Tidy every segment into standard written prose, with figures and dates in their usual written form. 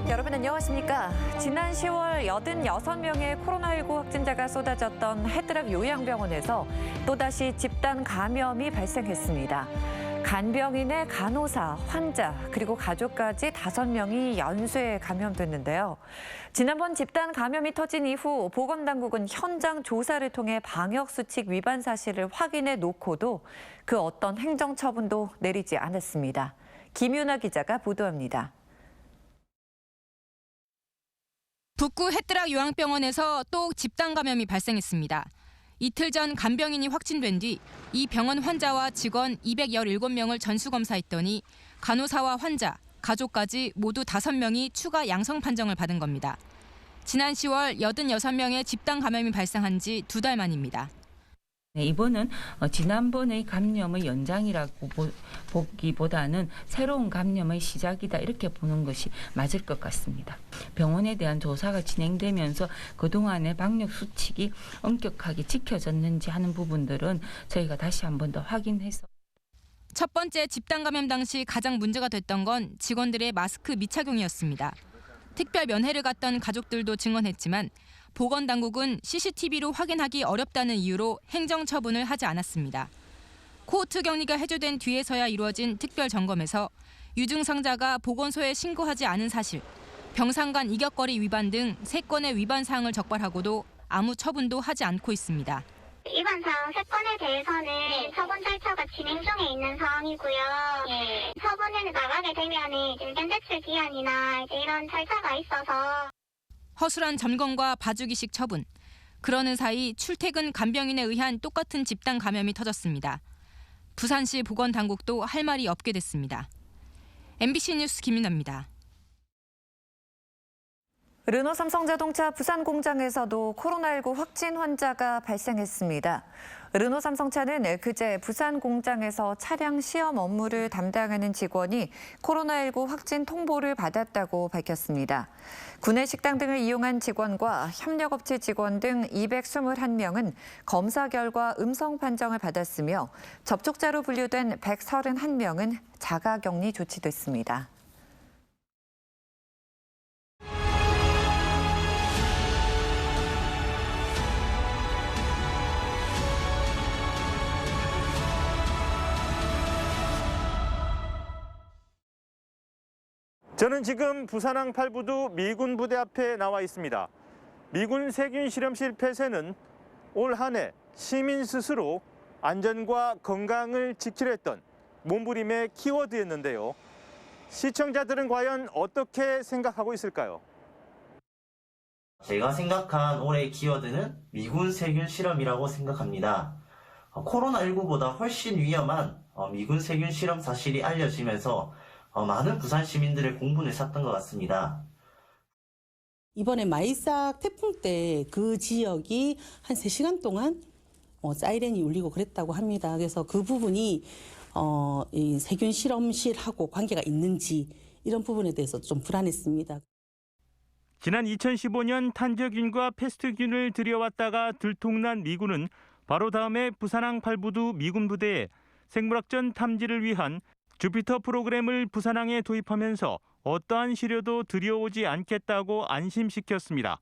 여러분 안녕하십니까? 지난 10월 86명의 코로나19 확진자가 쏟아졌던 해드락 요양병원에서 또다시 집단 감염이 발생했습니다. 간병인의 간호사, 환자, 그리고 가족까지 5명이 연쇄 감염됐는데요. 지난번 집단 감염이 터진 이후 보건당국은 현장 조사를 통해 방역수칙 위반 사실을 확인해 놓고도 그 어떤 행정처분도 내리지 않았습니다. 김윤아 기자가 보도합니다. 북구 해뜨락 요양병원에서 또 집단 감염이 발생했습니다. 이틀 전 간병인이 확진된 뒤 이 병원 환자와 직원 217명을 전수검사했더니 간호사와 환자, 가족까지 모두 5명이 추가 양성 판정을 받은 겁니다. 지난 10월 86명의 집단 감염이 발생한 지 2달 만입니다. 네, 이번은 지난번의 감염의 연장이라고 보기보다는 새로운 감염의 시작이다 이렇게 보는 것이 맞을 것 같습니다. 병원에 대한 조사가 진행되면서 그동안의 방역 수칙이 엄격하게 지켜졌는지 하는 부분들은 저희가 다시 한 번 더 확인해서. 첫 번째 집단 감염 당시 가장 문제가 됐던 건 직원들의 마스크 미착용이었습니다. 특별 면회를 갔던 가족들도 증언했지만 보건당국은 CCTV로 확인하기 어렵다는 이유로 행정처분을 하지 않았습니다. 코호트 격리가 해제된 뒤에서야 이루어진 특별 점검에서 유증상자가 보건소에 신고하지 않은 사실, 병상 간 이격거리 위반 등 3건의 위반 사항을 적발하고도 아무 처분도 하지 않고 있습니다. 위반 사항 3건에 대해서는 처분 절차가 진행 중에 있는 상황이고요. 처분에 나가게 되면 의견 제출 기한이나 이런 절차가 있어서 허술한 점검과 봐주기식 처분. 그러는 사이 출퇴근 간병인에 의한 똑같은 집단 감염이 터졌습니다. 부산시 보건당국도 할 말이 없게 됐습니다. MBC 뉴스 김민아입니다. 르노 삼성자동차 부산 공장에서도 코로나19 확진 환자가 발생했습니다. 르노 삼성차는 그제 부산 공장에서 차량 시험 업무를 담당하는 직원이 코로나19 확진 통보를 받았다고 밝혔습니다. 구내 식당 등을 이용한 직원과 협력업체 직원 등 221명은 검사 결과 음성 판정을 받았으며 접촉자로 분류된 131명은 자가격리 조치됐습니다. 저는 지금 부산항 8부두 미군 부대 앞에 나와 있습니다. 미군 세균 실험실 폐쇄는 올 한 해 시민 스스로 안전과 건강을 지키려 했던 몸부림의 키워드였는데요. 시청자들은 과연 어떻게 생각하고 있을까요? 제가 생각한 올해의 키워드는 미군 세균 실험이라고 생각합니다. 코로나19보다 훨씬 위험한 미군 세균 실험 사실이 알려지면서 많은 부산 시민들의 공분을 샀던 것 같습니다. 이번에 마이삭 태풍 때 그 지역이 한 3시간 동안 사이렌이 울리고 그랬다고 합니다. 그래서 그 부분이 이 세균 실험실하고 관계가 있는지 이런 부분에 대해서 좀 불안했습니다. 지난 2015년 탄저균과 패스트균을 들여왔다가 들통난 미군은 바로 다음에 부산항 8부두 미군 부대에 생물학전 탐지를 위한 주피터 프로그램을 부산항에 도입하면서 어떠한 시료도 들여오지 않겠다고 안심시켰습니다.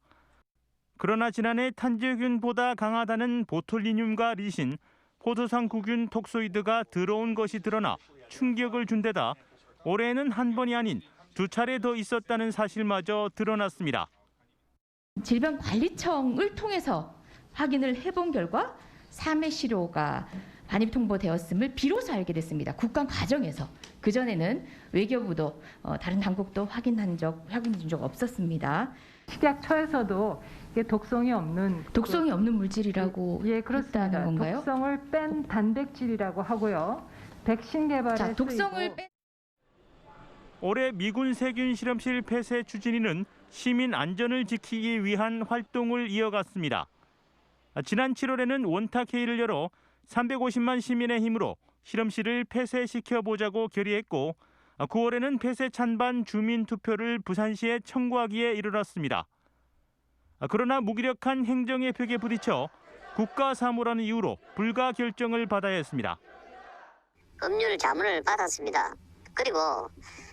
그러나 지난해 탄저균보다 강하다는 보톨리듐과 리신, 포도상구균 톡소이드가 들어온 것이 드러나 충격을 준 데다 올해에는 한 번이 아닌 2차례 더 있었다는 사실마저 드러났습니다. 질병관리청을 통해서 확인을 해본 결과 3회 시료가 반입 통보되었음을 비로소 알게 됐습니다. 국감 과정에서. 그전에는 외교부도 다른 당국도 확인한 적 없었습니다. 식약처에서도 이게 독성이 없는 물질이라고 했다는 건가요? 독성을 뺀 단백질이라고 하고요. 백신 개발에 독성을 뺀 올해 미군 세균 실험실 폐쇄 추진위는 시민 안전을 지키기 위한 활동을 이어갔습니다. 지난 7월에는 원탁회의를 열어 350만 시민의 힘으로 실험실을 폐쇄시켜보자고 결의했고 9월에는 폐쇄 찬반 주민투표를 부산시에 청구하기에 이르렀습니다. 그러나 무기력한 행정의 벽에 부딪혀 국가사무라는 이유로 불가 결정을 받아야 했습니다. 법률 자문을 받았습니다. 그리고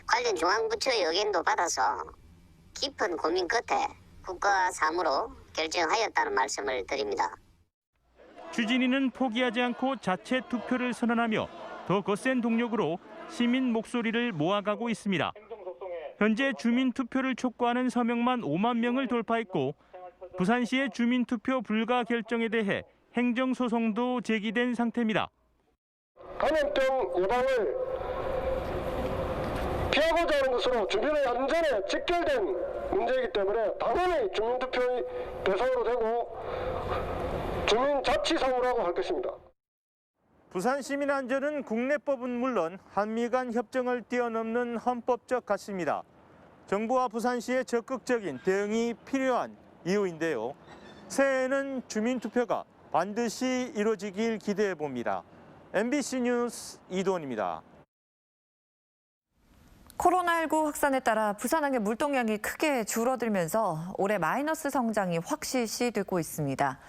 관련 중앙부처의 의견도 받아서 깊은 고민 끝에 국가 사무로 결정하였다는 말씀을 드립니다. 추진위는 포기하지 않고 자체 투표를 선언하며 더 거센 동력으로 시민 목소리를 모아가고 있습니다. 현재 주민투표를 촉구하는 서명만 5만 명을 돌파했고 부산시의 주민투표 불가 결정에 대해 행정소송도 제기된 상태입니다. 감염병 예방을 피하고자 하는 것으로 주민의 안전에 직결된 문제이기 때문에 당연히 주민투표의 대상으로 되고 주민자치사무라고 할 것입니다. 부산 시민 안전은 국내법은 물론 한미 간 협정을 뛰어넘는 헌법적 가치입니다. 정부와 부산시의 적극적인 대응이 필요한 이유인데요. 새해에는 주민투표가 반드시 이루어지길 기대해 봅니다. MBC 뉴스 이도원입니다. 코로나19 확산에 따라 부산항의 물동량이 크게 줄어들면서 올해 마이너스 성장이 확실시되고 있습니다.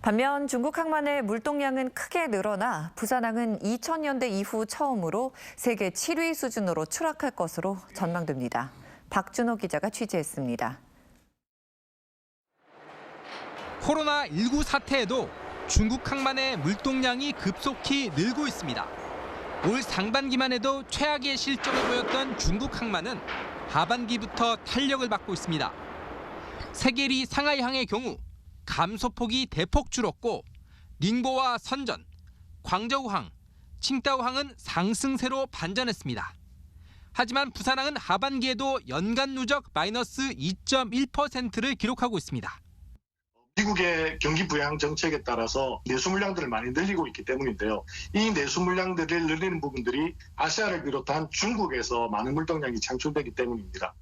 반면 중국 항만의 물동량은 크게 늘어나 부산항은 2000년대 이후 처음으로 세계 7위 수준으로 추락할 것으로 전망됩니다. 박준호 기자가 취재했습니다. 코로나19 사태에도 중국 항만의 물동량이 급속히 늘고 있습니다. 올 상반기만 해도 최악의 실적을 보였던 중국 항만은 하반기부터 탄력을 받고 있습니다. 세계리 상하이항의 경우 감소폭이 대폭 줄었고 닝보와 선전, 광저우항, 칭다오항은 상승세로 반전했습니다. 하지만 부산항은 하반기에도 연간 누적 마이너스 2.1%를 기록하고 있습니다. 미국의 경기 부양 정책에 따라서 내수 물량들을 많이 늘리고 있기 때문인데요. 이 내수 물량들을 늘리는 부분들이 아시아를 비롯한 중국에서 많은 물동량이 창출되기 때문입니다.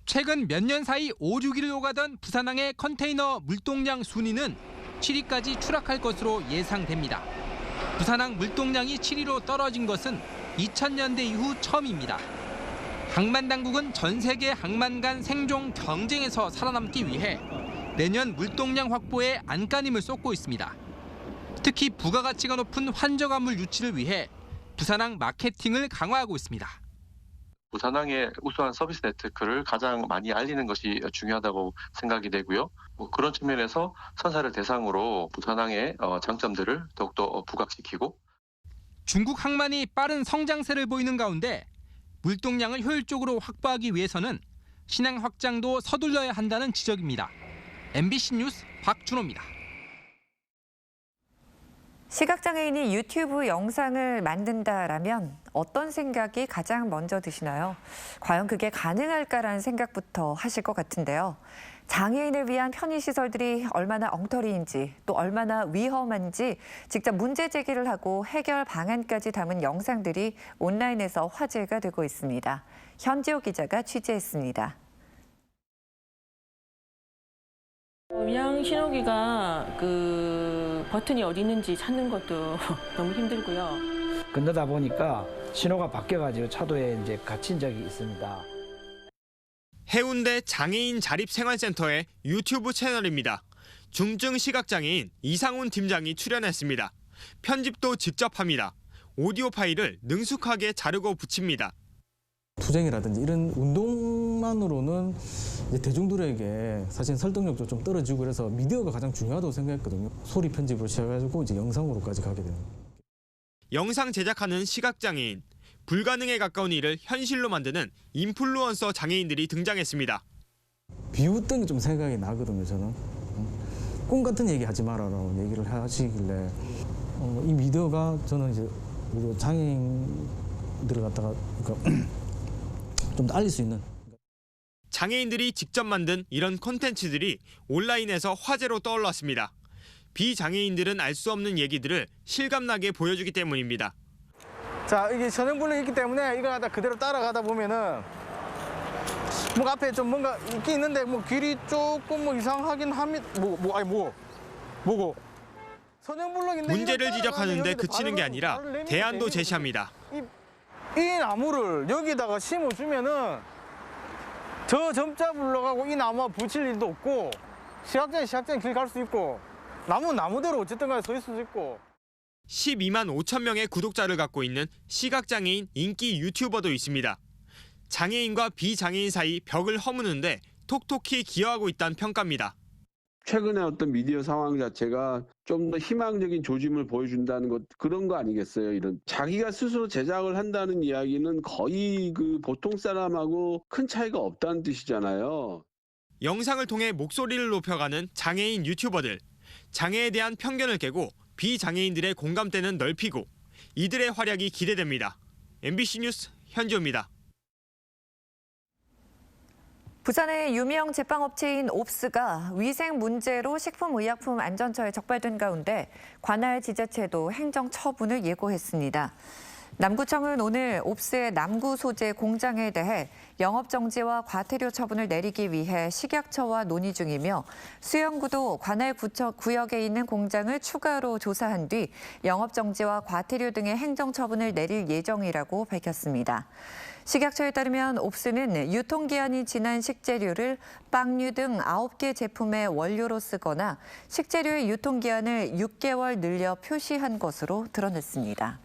최근 몇 년 사이 5, 6위를 오가던 부산항의 컨테이너 물동량 순위는 7위까지 추락할 것으로 예상됩니다. 부산항 물동량이 7위로 떨어진 것은 2000년대 이후 처음입니다. 항만 당국은 전 세계 항만 간 생존 경쟁에서 살아남기 위해 내년 물동량 확보에 안간힘을 쏟고 있습니다. 특히 부가가치가 높은 환저가물 유치를 위해 부산항 마케팅을 강화하고 있습니다. 부산항의 우수한 서비스 네트워크를 가장 많이 알리는 것이 중요하다고 생각이 되고요. 그런 측면에서 선사를 대상으로 부산항의 장점들을 더욱더 부각시키고 중국 항만이 빠른 성장세를 보이는 가운데 물동량을 효율적으로 확보하기 위해서는 신항 확장도 서둘러야 한다는 지적입니다. MBC 뉴스 박준호입니다. 시각장애인이 유튜브 영상을 만든다라면 어떤 생각이 가장 먼저 드시나요? 과연 그게 가능할까라는 생각부터 하실 것 같은데요. 장애인을 위한 편의시설들이 얼마나 엉터리인지 또 얼마나 위험한지 직접 문제 제기를 하고 해결 방안까지 담은 영상들이 온라인에서 화제가 되고 있습니다. 현지호 기자가 취재했습니다. 음향 신호기가 그 버튼이 어디 있는지 찾는 것도 너무 힘들고요. 건너다 보니까 신호가 바뀌어가지고 차도에 이제 갇힌 적이 있습니다. 해운대 장애인 자립생활센터의 유튜브 채널입니다. 중증 시각장애인 이상훈 팀장이 출연했습니다. 편집도 직접 합니다. 오디오 파일을 능숙하게 자르고 붙입니다. 투쟁이라든지 이런 운동만으로는 이제 대중들에게 사실 설득력도 좀 떨어지고 그래서 미디어가 가장 중요하다고 생각했거든요. 소리 편집으로 시작해가지고 이제 영상으로까지 가게 됩니다. 영상 제작하는 시각장애인, 불가능에 가까운 일을 현실로 만드는 인플루언서 장애인들이 등장했습니다. 비웃던 게 좀 생각이 나거든요, 저는. 꿈 같은 얘기 하지 마라라고 얘기를 하시길래 이 미디어가 저는 이제 우리 장애인들을 갖다가 좀 더 알릴 수 있는. 장애인들이 직접 만든 이런 콘텐츠들이 온라인에서 화제로 떠올랐습니다. 비장애인들은 알 수 없는 얘기들을 실감나게 보여주기 때문입니다. 자, 이게 전형불능이 있기 때문에 이걸 하다 그대로 따라가다 보면은 뭐 앞에 좀 뭔가 있긴 있는데 뭐 길이 조금 뭐 이상하긴 합니다. 뭐고? 선형불능인데 문제를 지적하는데 그치는 게 아니라 대안도 제시합니다. 이 나무를 여기다가 심어주면은 저 점자 불러가고 이 나무가 붙일 일도 없고 시각장애인 길 갈 수 있고 나무대로 어쨌든 간에 서 있을 수 있고. 12만 5천 명의 구독자를 갖고 있는 시각장애인 인기 유튜버도 있습니다. 장애인과 비장애인 사이 벽을 허무는데 톡톡히 기여하고 있다는 평가입니다. 최근에 어떤 미디어 상황 자체가 좀 더 희망적인 조짐을 보여준다는 것, 그런 거 아니겠어요? 이런 자기가 스스로 제작을 한다는 이야기는 거의 그 보통 사람하고 큰 차이가 없다는 뜻이잖아요. 영상을 통해 목소리를 높여가는 장애인 유튜버들. 장애에 대한 편견을 깨고 비장애인들의 공감대는 넓히고 이들의 활약이 기대됩니다. MBC 뉴스 현지호입니다. 부산의 유명 제빵업체인 옵스가 위생 문제로 식품의약품 안전처에 적발된 가운데 관할 지자체도 행정 처분을 예고했습니다. 남구청은 오늘 옵스의 남구 소재 공장에 대해 영업정지와 과태료 처분을 내리기 위해 식약처와 논의 중이며 수영구도 관할 구역에 있는 공장을 추가로 조사한 뒤 영업정지와 과태료 등의 행정처분을 내릴 예정이라고 밝혔습니다. 식약처에 따르면 옵스는 유통기한이 지난 식재료를 빵류 등 9개 제품의 원료로 쓰거나 식재료의 유통기한을 6개월 늘려 표시한 것으로 드러냈습니다.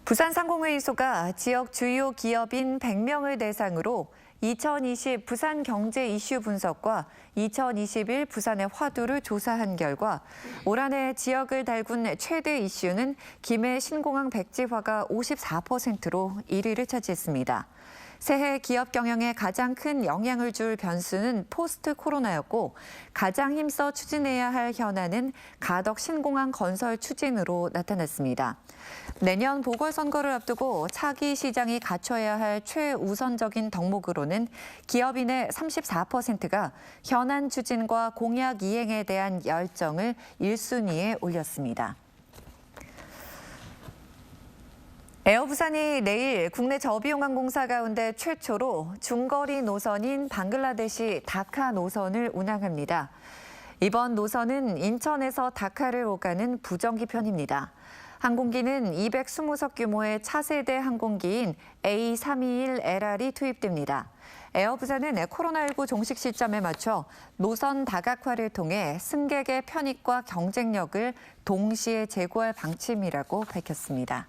부산상공회의소가 지역 주요 기업인 100명을 대상으로 2020 부산 경제 이슈 분석과 2021 부산의 화두를 조사한 결과 올 한 해 지역을 달군 최대 이슈는 김해 신공항 백지화가 54%로 1위를 차지했습니다. 새해 기업 경영에 가장 큰 영향을 줄 변수는 포스트 코로나였고 가장 힘써 추진해야 할 현안은 가덕 신공항 건설 추진으로 나타났습니다. 내년 보궐선거를 앞두고 차기 시장이 갖춰야 할 최우선적인 덕목으로는 기업인의 34%가 현안 추진과 공약 이행에 대한 열정을 1순위에 올렸습니다. 에어부산이 내일 국내 저비용항공사 가운데 최초로 중거리 노선인 방글라데시 다카 노선을 운항합니다. 이번 노선은 인천에서 다카를 오가는 부정기 편입니다. 항공기는 220석 규모의 차세대 항공기인 A321LR이 투입됩니다. 에어부산은 코로나19 종식 시점에 맞춰 노선 다각화를 통해 승객의 편익과 경쟁력을 동시에 제고할 방침이라고 밝혔습니다.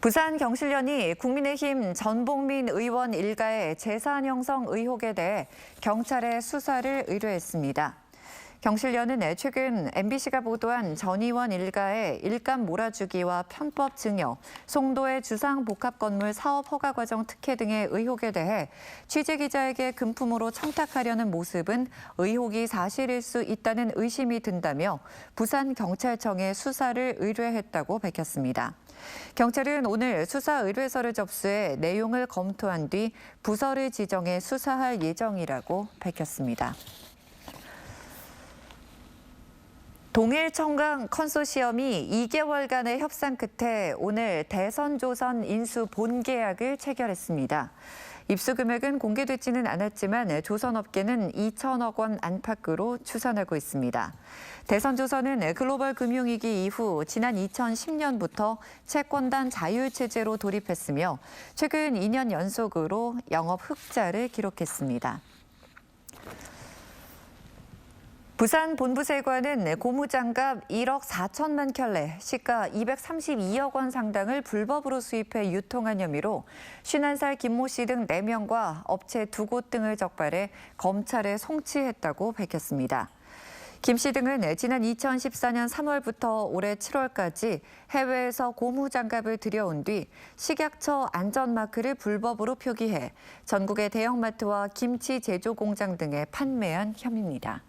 부산경실련이 국민의힘 전봉민 의원 일가의 재산 형성 의혹에 대해 경찰에 수사를 의뢰했습니다. 경실련은 최근 MBC가 보도한 전 의원 일가의 일감 몰아주기와 편법 증여, 송도의 주상복합건물 사업 허가 과정 특혜 등의 의혹에 대해 취재기자에게 금품으로 청탁하려는 모습은 의혹이 사실일 수 있다는 의심이 든다며 부산경찰청에 수사를 의뢰했다고 밝혔습니다. 경찰은 오늘 수사 의뢰서를 접수해 내용을 검토한 뒤 부서를 지정해 수사할 예정이라고 밝혔습니다. 동일청강 컨소시엄이 2개월간의 협상 끝에 오늘 대선조선 인수 본계약을 체결했습니다. 입수 금액은 공개되지는 않았지만 조선업계는 2천억 원 안팎으로 추산하고 있습니다. 대선조선은 글로벌 금융위기 이후 지난 2010년부터 채권단 자율체제로 돌입했으며 최근 2년 연속으로 영업 흑자를 기록했습니다. 부산 본부세관은 고무장갑 1억 4천만 켤레, 시가 232억 원 상당을 불법으로 수입해 유통한 혐의로 51살 김모 씨 등 4명과 업체 2곳 등을 적발해 검찰에 송치했다고 밝혔습니다. 김 씨 등은 지난 2014년 3월부터 올해 7월까지 해외에서 고무장갑을 들여온 뒤 식약처 안전마크를 불법으로 표기해 전국의 대형마트와 김치 제조 공장 등에 판매한 혐의입니다.